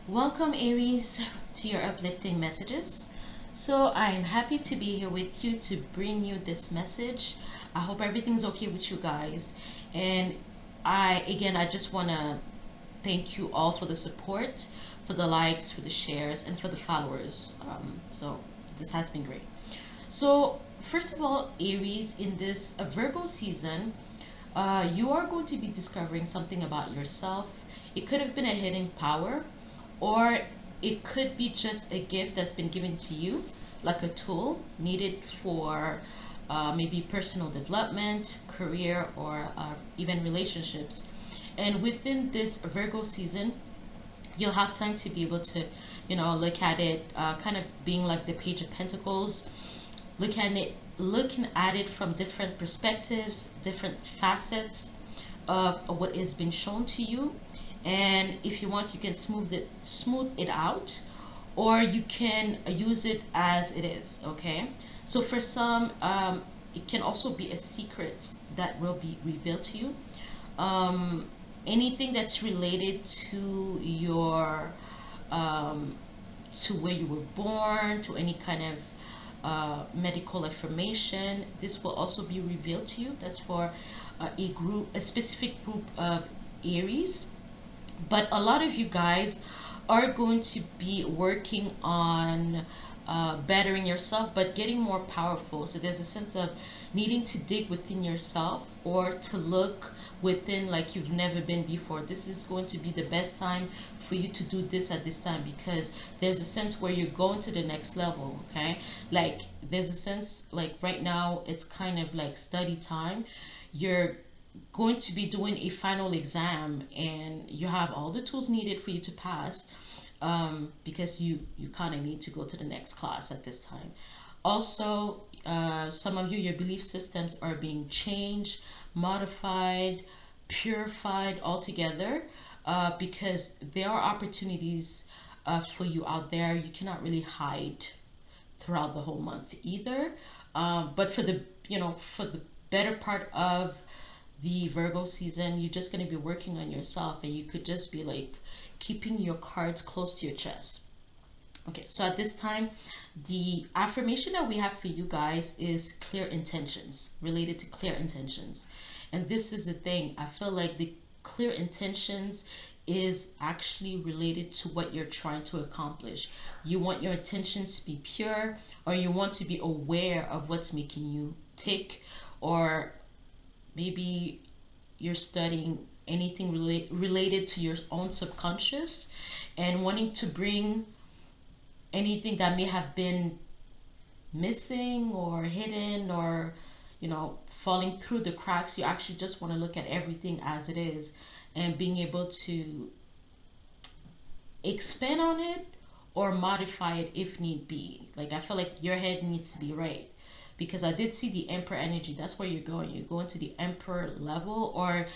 Welcome, Aries, to your uplifting messages. So, I am happy to be here with you to bring you this message. I hope everything's okay with you guys. And I just want to thank you all for the support, for the likes, for the shares, and for the followers. So, this has been great. So, first of all, Aries, in this Virgo season, you are going to be discovering something about yourself. It could have been a hidden power, or it could be just a gift that's been given to you, like a tool needed for maybe personal development, career, or even relationships. And within this Virgo season, you'll have time to be able to, look at it, kind of being like the Page of Pentacles, looking at it from different perspectives, different facets of what is being shown to you. And if you want, you can smooth it out, or you can use it as it is. Okay, so for some, it can also be a secret that will be revealed to you. um, Anything that's related to your to where you were born, to any kind of medical information, this will also be revealed to you. That's for a specific group of Aries. But a lot of you guys are going to be working on bettering yourself, but getting more powerful. So there's a sense of needing to dig within yourself, or to look within like you've never been before. This is going to be the best time for you to do this at this time, because there's a sense where you're going to the next level. Okay, like there's a sense like right now it's kind of like study time. You're going to be doing a final exam, and you have all the tools needed for you to pass, because you kind of need to go to the next class at this time. Also, some of you, your belief systems are being changed, modified, purified altogether, because there are opportunities for you out there. You cannot really hide throughout the whole month either. But for the better part of the Virgo season, you're just going to be working on yourself, and you could just be like keeping your cards close to your chest. Okay, so at this time, the affirmation that we have for you guys is clear intentions, related to clear intentions. And this is the thing, I feel like the clear intentions is actually related to what you're trying to accomplish. You want your intentions to be pure, or you want to be aware of what's making you tick, or maybe you're studying anything related to your own subconscious, and wanting to bring anything that may have been missing or hidden, or falling through the cracks. You actually just want to look at everything as it is, and being able to expand on it or modify it if need be. Like, I feel like your head needs to be right, because I did see the Emperor energy. That's where you're going. You're going to the Emperor level, or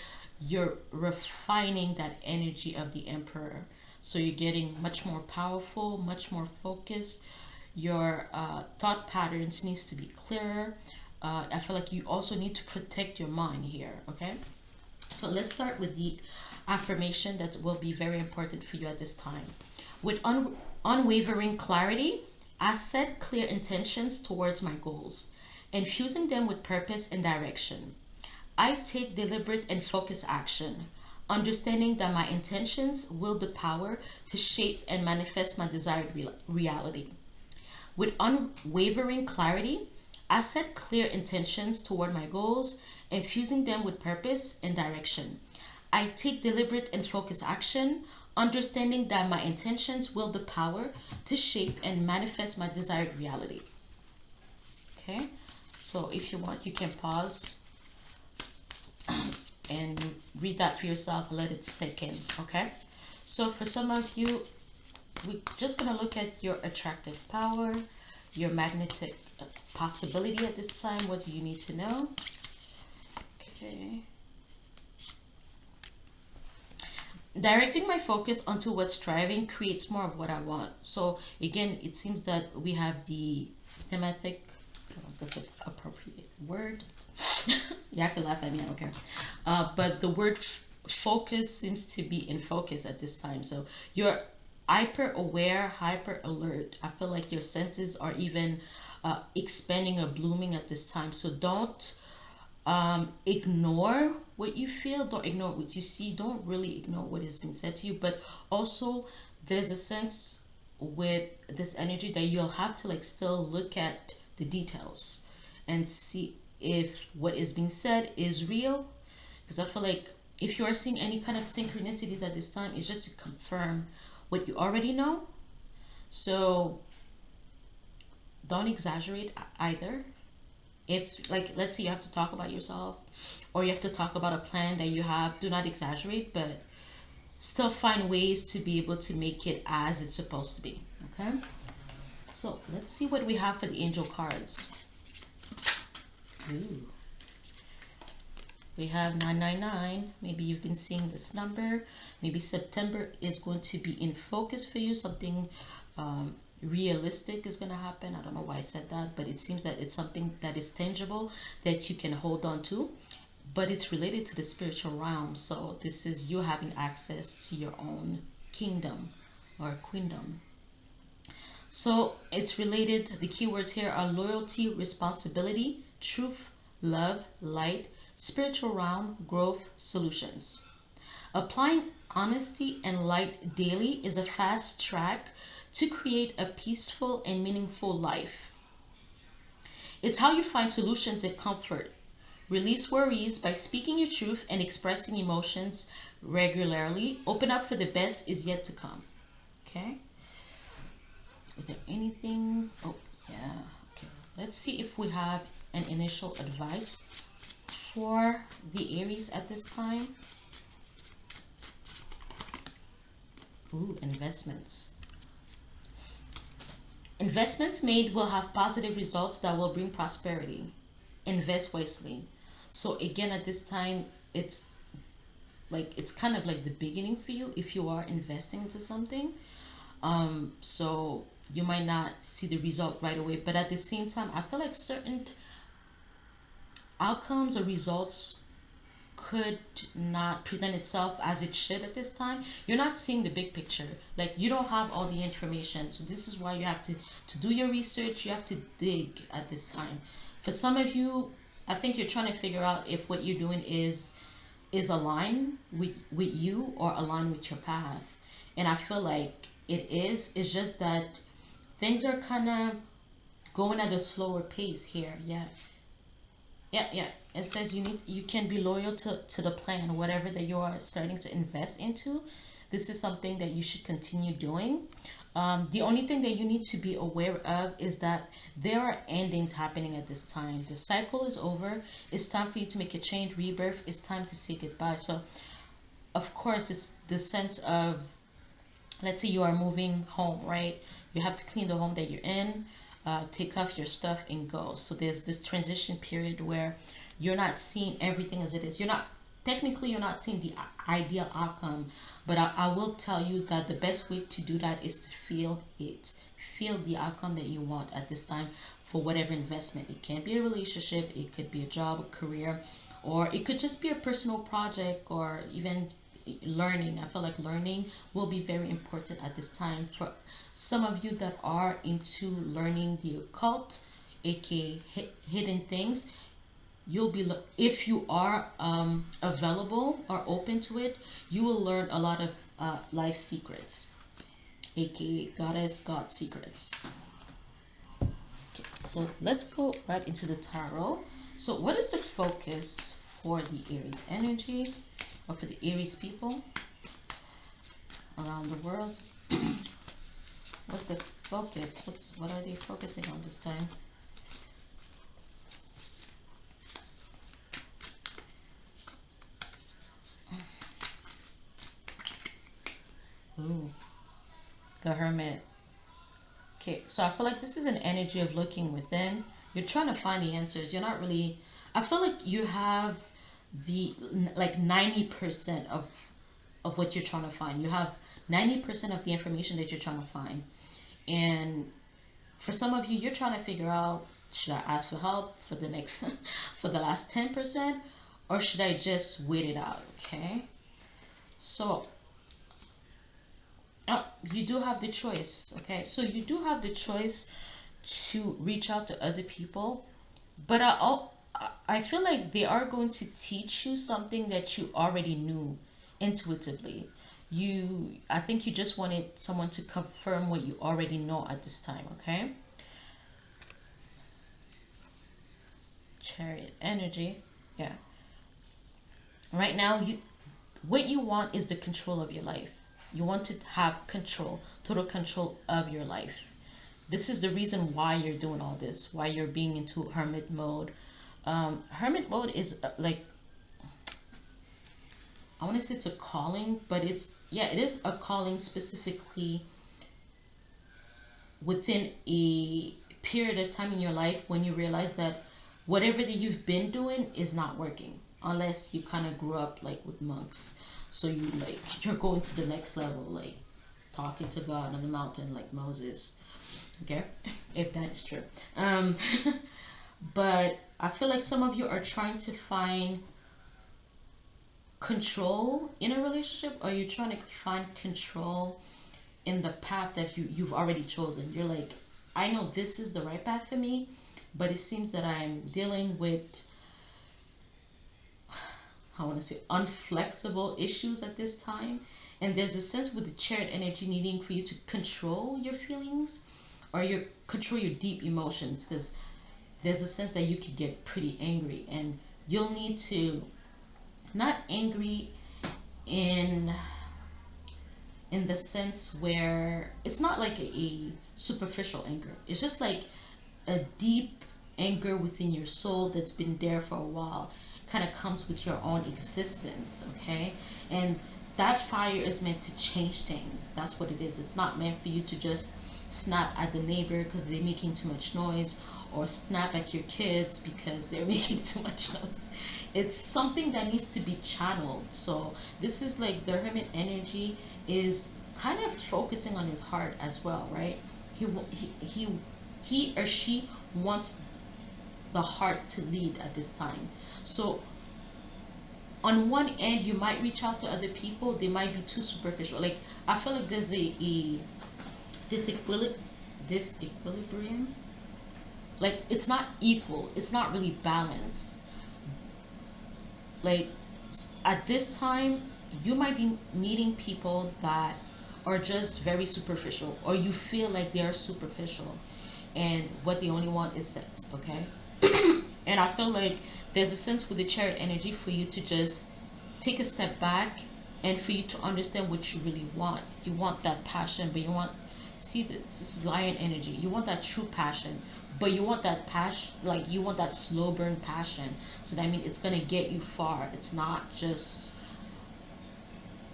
you're refining that energy of the Emperor. So you're getting much more powerful, much more focused. Your thought patterns needs to be clearer. I feel like you also need to protect your mind here. Okay, so let's start with the affirmation that will be very important for you at this time. With unwavering clarity, I set clear intentions towards my goals, infusing them with purpose and direction. I take deliberate and focused action, understanding that my intentions wield the power to shape and manifest my desired reality. With unwavering clarity, I set clear intentions toward my goals, infusing them with purpose and direction. I take deliberate and focused action, understanding that my intentions wield the power to shape and manifest my desired reality. Okay, so if you want, you can pause and read that for yourself, let it sink in. Okay, so for some of you, we're just going to look at your attractive power, your magnetic possibility at this time. What do you need to know? Okay. Directing my focus onto what's driving creates more of what I want. So again, it seems that we have the thematic, I don't know if that's an appropriate word. Yeah, I can laugh at me, I don't care. But the word focus seems to be in focus at this time. So you're hyper aware, hyper alert. I feel like your senses are even expanding or blooming at this time. So don't ignore what you feel, don't ignore what you see, don't really ignore what has been said to you. But also, there's a sense with this energy that you'll have to like still look at the details and see if what is being said is real. Because I feel like if you are seeing any kind of synchronicities at this time, it's just to confirm what you already know. So don't exaggerate either. If, like, let's say you have to talk about yourself or you have to talk about a plan that you have, do not exaggerate, but still find ways to be able to make it as it's supposed to be. Okay, so let's see what we have for the angel cards. Ooh. We have 999. Maybe you've been seeing this number. Maybe September is going to be in focus for you. Something realistic is going to happen. I don't know why I said that, but it seems that it's something that is tangible that you can hold on to, but it's related to the spiritual realm. So this is you having access to your own kingdom or queendom. So it's related, the keywords here are loyalty, responsibility, truth, love, light, spiritual realm, growth, solutions. Applying honesty and light daily is a fast track to create a peaceful and meaningful life. It's how you find solutions and comfort. Release worries by speaking your truth and expressing emotions regularly. Open up for the best is yet to come. Okay? Is there anything? Oh, yeah. Okay. Let's see if we have an initial advice for the Aries at this time. Ooh, investments. Investments made will have positive results that will bring prosperity. Invest wisely. So again, at this time, it's like it's kind of like the beginning for you if you are investing into something. So you might not see the result right away, but at the same time, I feel like certain outcomes or results could not present itself as it should at this time. You're not seeing the big picture, like you don't have all the information. So this is why you have to do your research. You have to dig at this time. For some of you, I think you're trying to figure out if what you're doing is aligned with you or aligned with your path. And I feel like it is. It's just that things are kind of going at a slower pace here. Yeah. Yeah. It says you can be loyal to the plan, whatever that you are starting to invest into. This is something that you should continue doing. The only thing that you need to be aware of is that there are endings happening at this time. The cycle is over. It's time for you to make a change, rebirth. It's time to say goodbye. So, of course, it's the sense of, let's say you are moving home, right? You have to clean the home that you're in, take off your stuff and go. So there's this transition period where you're not seeing everything as it is. You're not seeing the ideal outcome, but I will tell you that the best way to do that is to feel it. Feel the outcome that you want at this time for whatever investment. It can be a relationship, it could be a job, a career, or it could just be a personal project or even learning. I feel like learning will be very important at this time for some of you that are into learning the occult, aka hidden things. You'll be, if you are available or open to it, you will learn a lot of life secrets, aka goddess god secrets. Okay, so let's go right into the tarot. So what is the focus for the Aries energy, or for the Aries people around the world? What's the focus? What are they focusing on this time? Ooh, the Hermit. Okay, so I feel like this is an energy of looking within. You're trying to find the answers. You're not really. I feel like you have the like 90% of what you're trying to find. You have 90% of the information that you're trying to find, and for some of you, you're trying to figure out, should I ask for help for the next for the last 10%, or should I just wait it out? Okay, so you do have the choice. Okay, so you do have the choice to reach out to other people, but I feel like they are going to teach you something that you already knew intuitively. I think you just wanted someone to confirm what you already know at this time. Okay, Chariot energy. Yeah, right now what you want is the control of your life. You want to have control, total control of your life. This is the reason why you're doing all this, why you're being into hermit mode. Hermit mode is like, I want to say it's a calling, but it's, yeah, it is a calling specifically within a period of time in your life when you realize that whatever that you've been doing is not working, unless you kind of grew up like with monks, so you like you're going to the next level, like talking to God on the mountain like Moses. Okay, if that is true. um but I feel like some of you are trying to find control in a relationship, or you're trying to find control in the path that you've already chosen. You're like, I know this is the right path for me, but it seems that I'm dealing with, I want to say, unflexible issues at this time. And there's a sense with the chariot energy needing for you to control your feelings, or you control your deep emotions, because there's a sense that you could get pretty angry, and you'll need to, not angry in the sense where it's not like a superficial anger. It's just like a deep anger within your soul that's been there for a while, kind of comes with your own existence. Okay, and that fire is meant to change things. That's what it is. It's not meant for you to just snap at the neighbor because they're making too much noise, or snap at your kids because they're making too much noise. It's something that needs to be channeled. So this is like the hermit energy is kind of focusing on his heart as well, right? He or she wants the heart to lead at this time. So on one end, you might reach out to other people, they might be too superficial. Like, I feel like there's a disequilibrium, disequilibrium. Like, it's not equal, it's not really balanced. Like, at this time, you might be meeting people that are just very superficial, or you feel like they are superficial, and what they only want is sex. Okay. And I feel like there's a sense with the chariot energy for you to just take a step back, and for you to understand what you really want. You want that passion, but you want, see, this is lion energy. You want that true passion, but you want that passion, like you want that slow burn passion. So that means it's gonna get you far. It's not just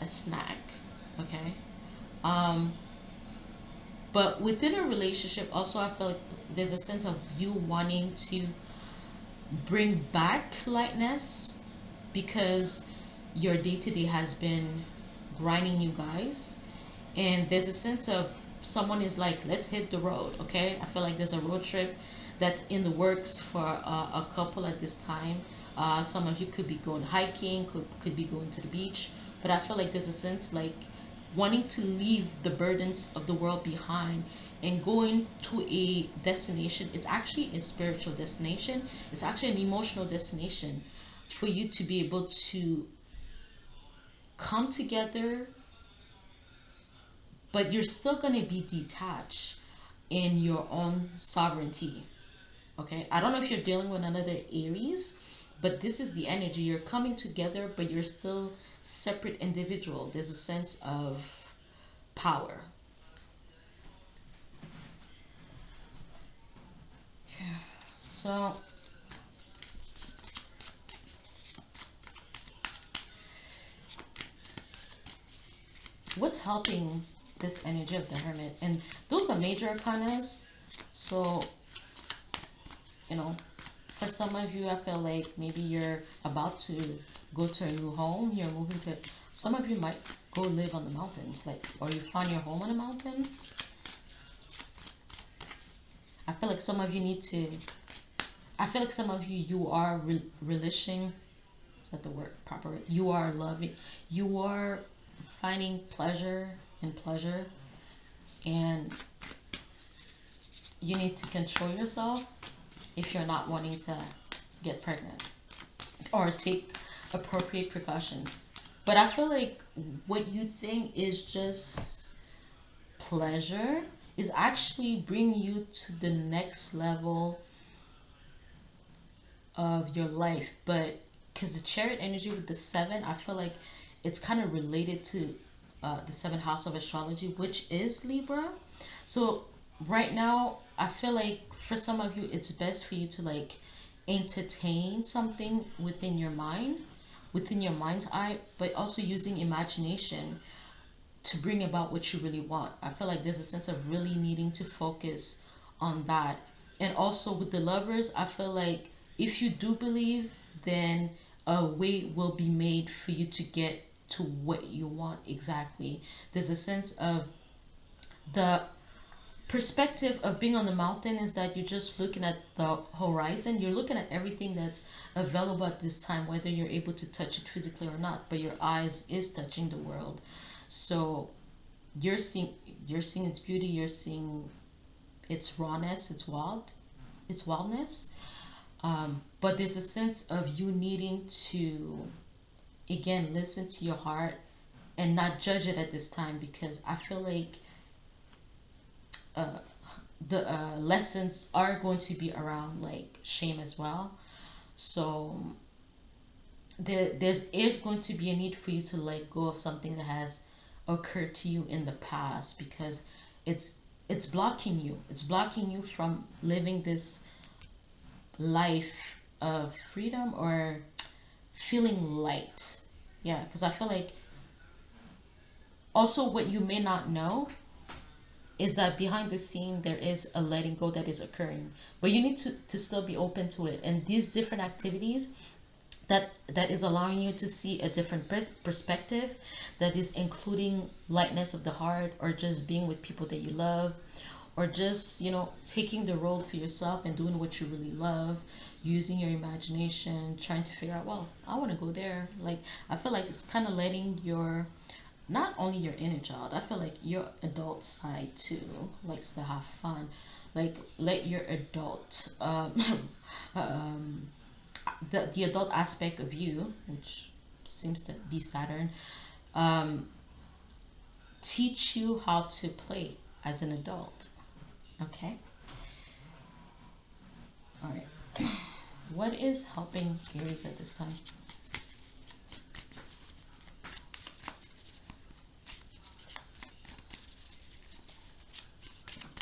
a snack. Okay. Um, but within a relationship, also, I feel like there's a sense of you wanting to bring back lightness, because your day to day has been grinding you guys, and there's a sense of someone is like, let's hit the road. Okay, I feel like there's a road trip that's in the works for a couple at this time. Some of you could be going hiking, could be going to the beach, but I feel like there's a sense like wanting to leave the burdens of the world behind and going to a destination. It's actually a spiritual destination, it's actually an emotional destination, for you to be able to come together, but you're still going to be detached in your own sovereignty. Okay, I don't know if you're dealing with another Aries, but this is the energy. You're coming together, but you're still separate individual. There's a sense of power. Okay. So what's helping this energy of the hermit? And those are major arcanas. So, you know, for some of you, I feel like maybe you're about to go to a new home. You're moving to, some of you might go live on the mountains, like, or you find your home on a mountain. I feel like some of you need to, I feel like some of you, you are relishing, is that the word, proper word? You are loving, you are finding pleasure in pleasure. and you need to control yourself if you're not wanting to get pregnant or take appropriate precautions. But I feel like what you think is just pleasure is actually bring you to the next level of your life. But because the chariot energy with the seven, I feel like it's kind of related to the seventh house of astrology, which is Libra. So right now, I feel like for some of you, it's best for you to like entertain something within your mind's eye, but also using imagination to bring about what you really want. I feel like there's a sense of really needing to focus on that. And also with the lovers, I feel like if you do believe, then a way will be made for you to get to what you want exactly. There's a sense of the perspective of being on the mountain is that you're just looking at the horizon. You're looking at everything that's available at this time, whether you're able to touch it physically or not, but your eyes is touching the world. So you're seeing you're seeing its beauty, you're seeing its rawness, its wildness. But there's a sense of you needing to again listen to your heart and not judge it at this time, because I feel like uh, the lessons are going to be around like shame as well. So there's is going to be a need for you to let go of something that has occurred to you in the past, because it's it's blocking you. It's blocking you from living this life of freedom or feeling light. Yeah, because I feel like also what you may not know is that behind the scene there is a letting go that is occurring, but you need to still be open to it, and these different activities that is allowing you to see a different perspective, that is including lightness of the heart, or just being with people that you love, or just taking the road for yourself and doing what you really love, using your imagination, trying to figure out, well, I want to go there. Like, I feel like it's kind of letting your not only your inner child, I feel like your adult side too likes to have fun. Like, let your adult um the adult aspect of you, which seems to be Saturn, um teach you how to play as an adult. Okay. All right. What is helping Aries at this time?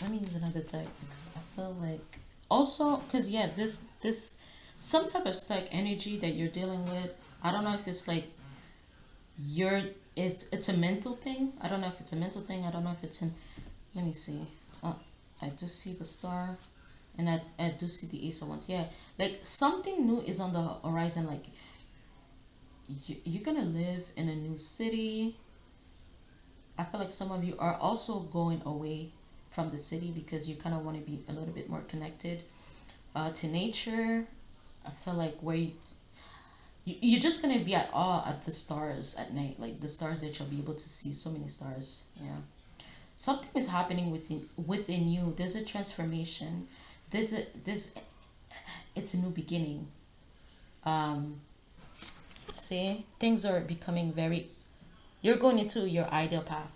Let me use another deck because I feel like also because yeah, this some type of stuck energy that you're dealing with. I don't know if it's like you're it's a mental thing. I don't know if it's a mental thing. I don't know if it's in. Let me see. Oh, I do see the star, and I do see the Ace of Wands. Yeah, like something new is on the horizon. Like you're gonna live in a new city. I feel like some of you are also going away from the city because you kind of want to be a little bit more connected to nature. I feel like where you're just gonna be at awe at the stars at night, like the stars that you'll be able to see. So many stars. Yeah, something is happening within you. There's a transformation. This it's a new beginning. Um, See, things are becoming very. You're going into your ideal path.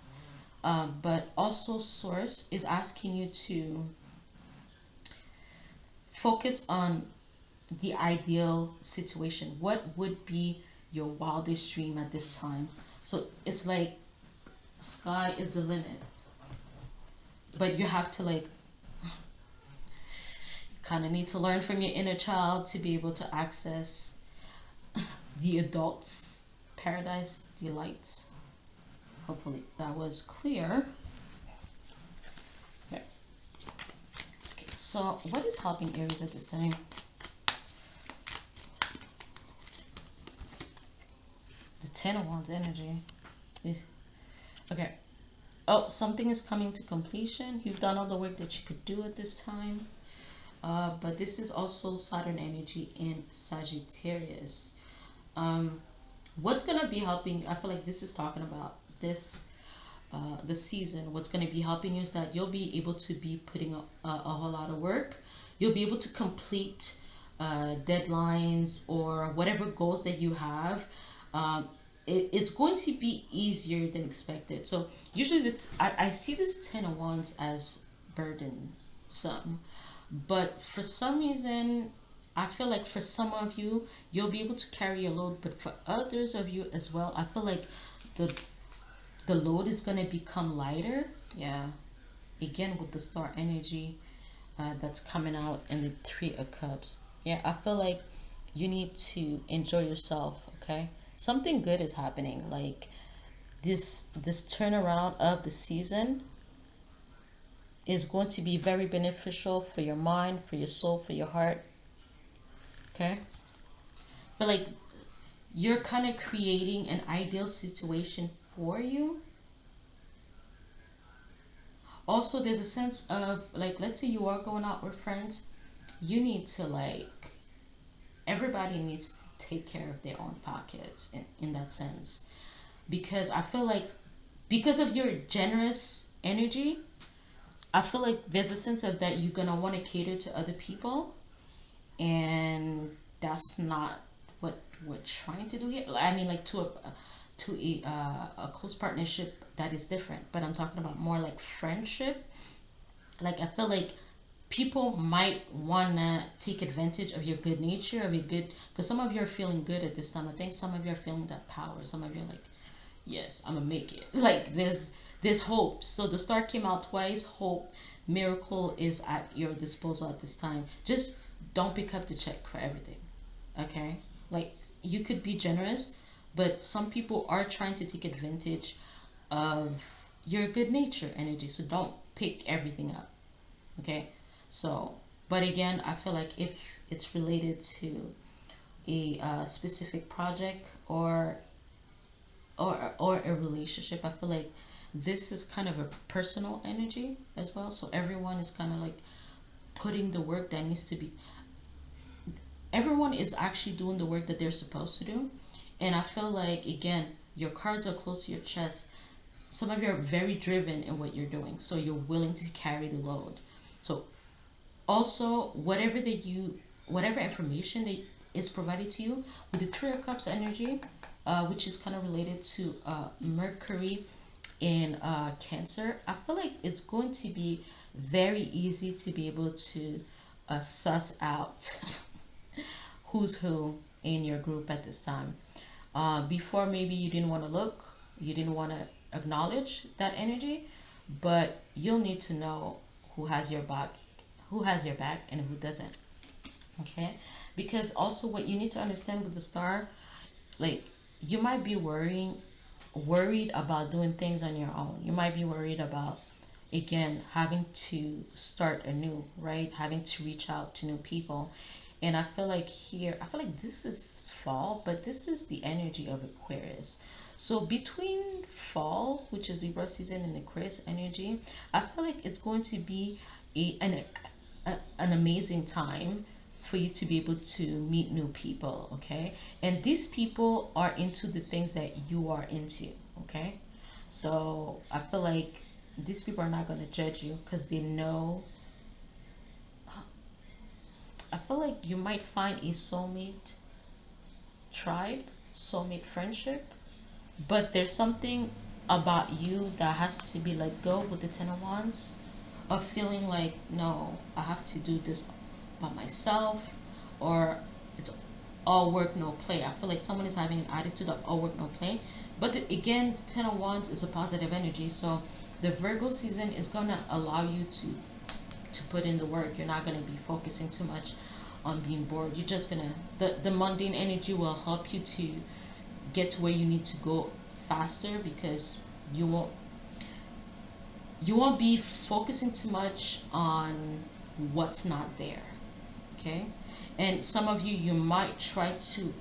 But also source is asking you to focus on the ideal situation. What would be your wildest dream at this time? So it's like sky is the limit, but you have to like kind of need to learn from your inner child to be able to access the adults paradise delights. Hopefully that was clear. Okay. Okay, so what is helping Aries at this time? The Ten of Wands energy. Okay. Oh, something is coming to completion. You've done all the work that you could do at this time. But this is also Saturn energy in Sagittarius. What's gonna be helping? I feel like this is talking about this the season, what's going to be helping you is that you'll be able to be putting a whole lot of work. You'll be able to complete deadlines or whatever goals that you have. It's going to be easier than expected. So usually I see this 10 of Wands as burdensome, but for some reason I feel like for some of you you'll be able to carry a load, but for others of you as well, I feel like the the load is going to become lighter. Yeah, again with the star energy that's coming out in the 3 of Cups. Yeah, I feel like you need to enjoy yourself. Okay, something good is happening, like this turnaround of the season is going to be very beneficial for your mind, for your soul, for your heart. Okay, but like you're kind of creating an ideal situation for you. Also, there's a sense of like, let's say you are going out with friends, you need to like, everybody needs to take care of their own pockets in that sense, because I feel like because of your generous energy, I feel like there's a sense of that you're gonna want to cater to other people, and that's not what we're trying to do here. I mean, like to a close partnership, that is different. But I'm talking about more like friendship. Like I feel like people might wanna take advantage of your good nature, of your good, because some of you are feeling good at this time. I think some of you are feeling that power. Some of you are like, yes, I'm gonna make it. Like there's hope. So the star came out twice. Hope, miracle is at your disposal at this time. Just don't pick up the check for everything. Okay? Like you could be generous, but some people are trying to take advantage of your good nature energy. So don't pick everything up. Okay? So, but again, I feel like if it's related to a specific project or a relationship, I feel like this is kind of a personal energy as well. So everyone is kind of like putting the work that needs to be, everyone is actually doing the work that they're supposed to do. And I feel like again, your cards are close to your chest. Some of you are very driven in what you're doing, so you're willing to carry the load. So also whatever information that is provided to you with the 3 of Cups energy, which is kind of related to Mercury in Cancer, I feel like it's going to be very easy to be able to suss out who's who in your group at this time. Before, maybe you didn't want to look, you didn't want to acknowledge that energy, but you'll need to know who has your back and who doesn't. Okay, because also what you need to understand with the star, like you might be worried about doing things on your own. You might be worried about again having to start anew, right? Having to reach out to new people. And I feel like here, I feel like this is fall, but this is the energy of Aquarius. So between fall, which is Libra season, and Aquarius energy, I feel like it's going to be an amazing time for you to be able to meet new people. Okay, and these people are into the things that you are into. Okay, so I feel like these people are not going to judge you because they know. I feel like you might find a soulmate tribe, soulmate friendship, but there's something about you that has to be let go with the 10 of Wands, of feeling like, no, I have to do this by myself, or it's all work no play. I feel like someone is having an attitude of all work no play, but again, the 10 of Wands is a positive energy. So the Virgo season is going to allow you to put in the work. You're not going to be focusing too much on being bored. You're just gonna, the mundane energy will help you to get to where you need to go faster, because you won't be focusing too much on what's not there. Okay, and some of you might try to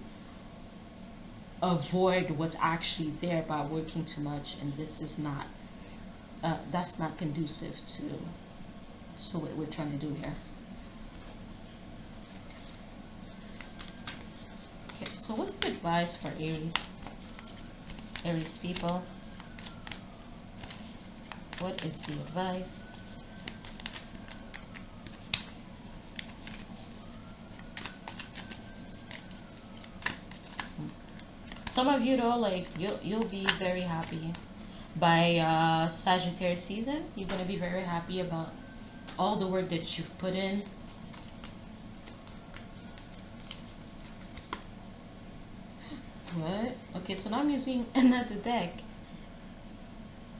avoid what's actually there by working too much, and this is not that's not conducive to what we're trying to do here. Okay, so what's the advice for Aries? Aries people. What is the advice? Some of you though, like you'll be very happy by Sagittarius season. You're gonna be very happy about all the work that you've put in. What? Okay, so now I'm using another deck.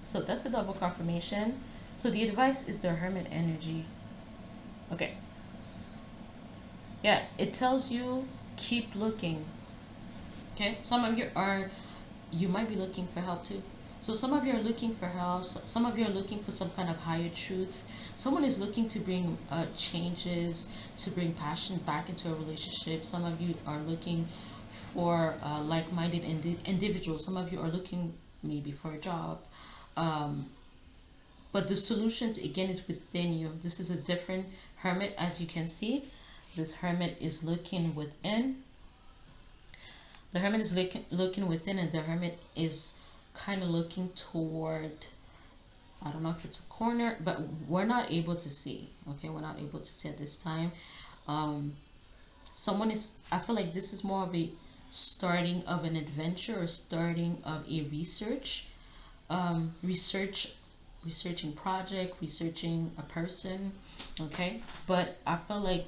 So that's a double confirmation. So the advice is the Hermit energy. Okay. Yeah, it tells you keep looking. Okay, some of you are, you might be looking for help too. So some of you are looking for help. Some of you are looking for some kind of higher truth. Someone is looking to bring changes, to bring passion back into a relationship. Some of you are looking for like-minded individuals. Some of you are looking maybe for a job. Um, but the solution again is within you. This is a different hermit, as you can see. This hermit is looking within. The hermit is looking within, and the hermit is kind of looking toward, I don't know if it's a corner, but we're not able to see. Okay, we're not able to see at this time. Someone is, I feel like this is more of a starting of an adventure or starting of a researching project, researching a person. Okay, but I feel like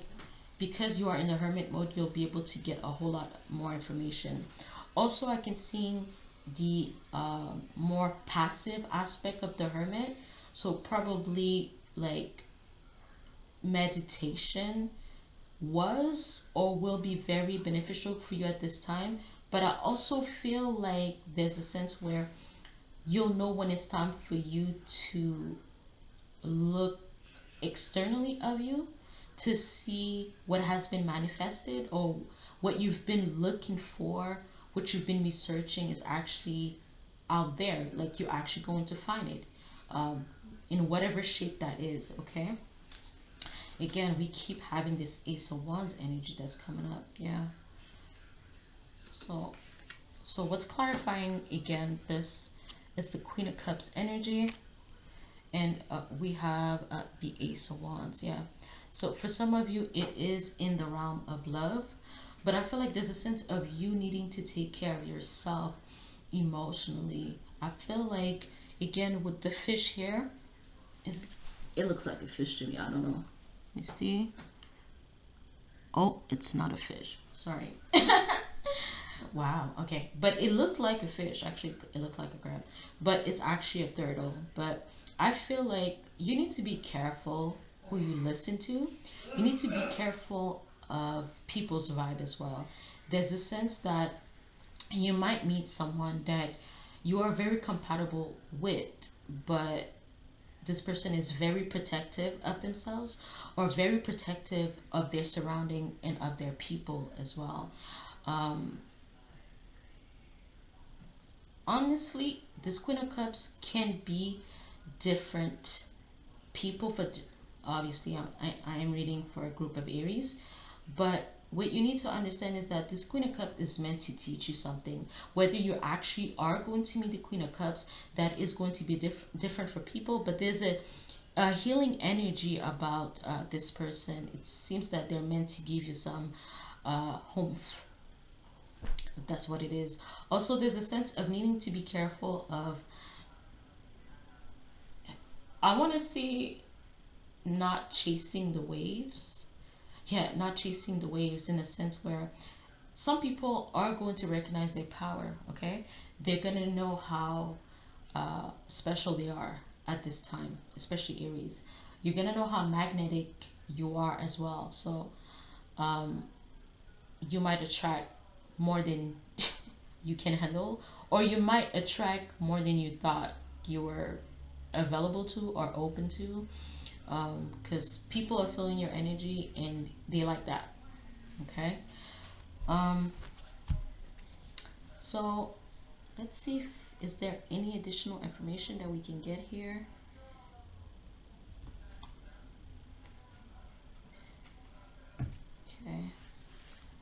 because you are in the hermit mode, you'll be able to get a whole lot more information. Also, I can see the more passive aspect of the hermit. So probably like meditation was or will be very beneficial for you at this time. But I also feel like there's a sense where you'll know when it's time for you to look externally of you to see what has been manifested, or what you've been looking for, what you've been researching is actually out there. Like you're actually going to find it in whatever shape that is. Okay, again, we keep having this Ace of Wands energy that's coming up. Yeah, so what's clarifying again, this is the Queen of Cups energy, and we have the Ace of Wands. Yeah, so for some of you it is in the realm of love, but I feel like there's a sense of you needing to take care of yourself emotionally. I feel like again with the fish here, is, it looks like a fish to me, I don't know. Let me see. Oh, it's not a fish, sorry. Wow, okay, but it looked like a fish. Actually, it looked like a crab, but it's actually a turtle. But I feel like you need to be careful who you listen to. You need to be careful of people's vibe as well. There's a sense that you might meet someone that you are very compatible with, but this person is very protective of themselves or very protective of their surrounding and of their people as well. Um, Honestly, this Queen of Cups can be different people. For obviously, I am reading for a group of Aries, but what you need to understand is that this Queen of Cups is meant to teach you something. Whether you actually are going to meet the Queen of Cups, that is going to be different for people, but there's a healing energy about this person. It seems that they're meant to give you some home. That's what it is. Also, there's a sense of needing to be careful of, I want to see, not chasing the waves. Yeah, not chasing the waves in a sense where some people are going to recognize their power. Okay, they're going to know how special they are at this time, especially Aries. You're going to know how magnetic you are as well. So um, you might attract more than you can handle, or you might attract more than you thought you were available to or open to, because people are feeling your energy and they like that. Okay, um, so let's see if is there any additional information that we can get here. Okay,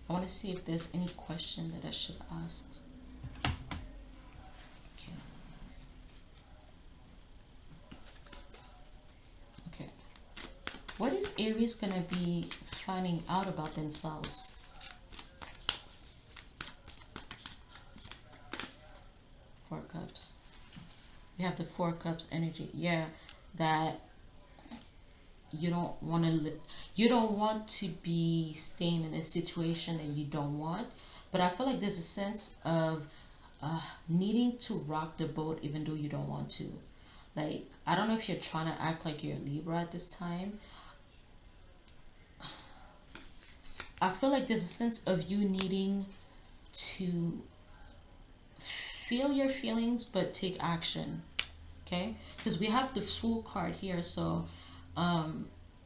I want to see if there's any question that I should ask. Okay. What is Aries gonna be finding out about themselves? Four Cups. We have the Four Cups energy. Yeah, that you don't want to you don't want to be staying in a situation that you don't want, but I feel like there's a sense of needing to rock the boat even though you don't want to. Like, I don't know if you're trying to act like you're a Libra at this time. I feel like there's a sense of you needing to feel your feelings but take action. Okay, because we have the Fool card here. So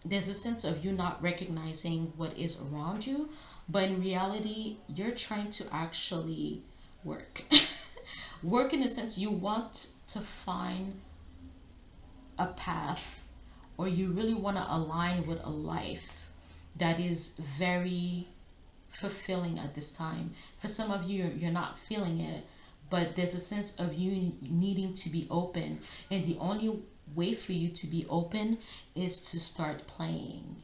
there's a sense of you not recognizing what is around you, but in reality you're trying to actually work. Work in a sense, you want to find a path, or you really want to align with a life that is very fulfilling at this time. For some of you, you're not feeling it, but there's a sense of you needing to be open, and the only way for you to be open is to start playing.